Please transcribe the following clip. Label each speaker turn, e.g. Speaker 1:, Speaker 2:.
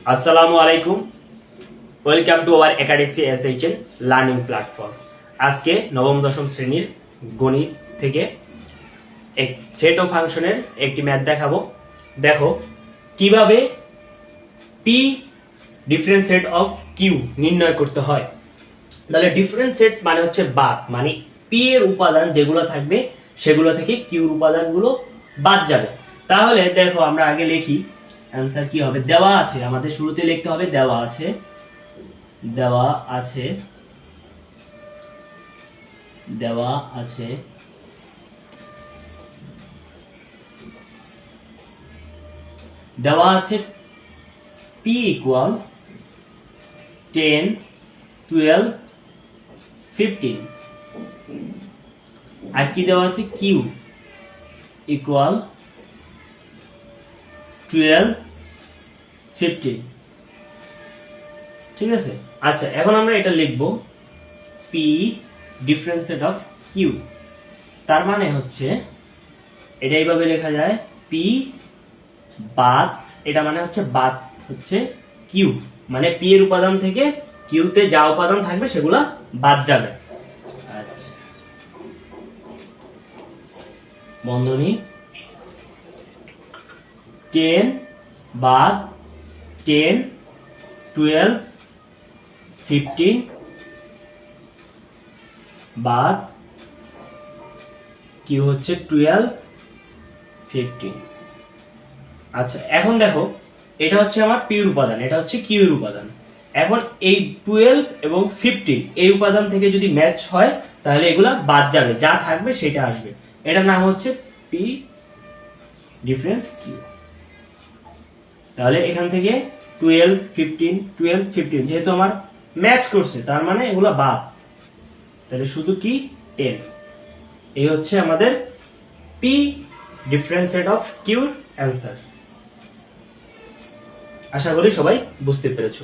Speaker 1: আসসালামু আলাইকুম, welcome to our academics SHN learning platform. আজকে নবম দশম শ্রেণীর গণিত থেকে এক সেট ও ফাংশনের একটি ম্যাথ দেখাবো। দেখো কিভাবে P difference set of Q নির্ণয় করতে হয়। তাহলে ডিফারেন্স সেট মানে হচ্ছে বাদ, মানে পি এর উপাদান যেগুলো থাকবে সেগুলো থেকে কিউর উপাদানগুলো বাদ যাবে। তাহলে দেখো আমরা আগে লিখি অ্যান্সার কি হবে। দেওয়া আছে, আমাদের শুরুতে লিখতে হবে দেওয়া আছে, দেওয়া আছে, দেওয়া আছে দেওয়া আছে পি ইকুয়াল 10, 12, 15। আর কি দেওয়া আছে কিউ ইকুয়াল 12, 15। ঠিক আছে। আচ্ছা, এখন আমরা এটা লিখবো P difference set of Q. তার মানে হচ্ছে এটা এইভাবে লেখা যায় পি বাদ, এটা মানে হচ্ছে বাদ হচ্ছে কিউ, মানে পি এর উপাদান থেকে কিউতে যা উপাদান থাকবে সেগুলা বাদ যাবে। আচ্ছা, বন্ধনী 10 বাদ 10, 12, 15 বাদ কিউ হচ্ছে 12, 15। আচ্ছা, এখন দেখো এটা হচ্ছে আমার পি এর উপাদান, এটা হচ্ছে কিউ এর উপাদান। এখন এই 12 এবং 15 এই উপাদান থেকে যদি ম্যাচ হয় তাহলে এগুলা বাদ যাবে, যা থাকবে সেটা আসবে। এটার নাম হচ্ছে পি ডিফারেন্স কিউ। তাহলে এখান থেকে 12, 15, 12, 15 যেহেতু আমার ম্যাচ করছে তার মানে এগুলা বাদ, তাহলে শুধু কি 10। এই হচ্ছে আমাদের পি ডিফারেন্স সেট অফ কিউর অ্যান্সার। আশা করি সবাই বুঝতে পেরেছো।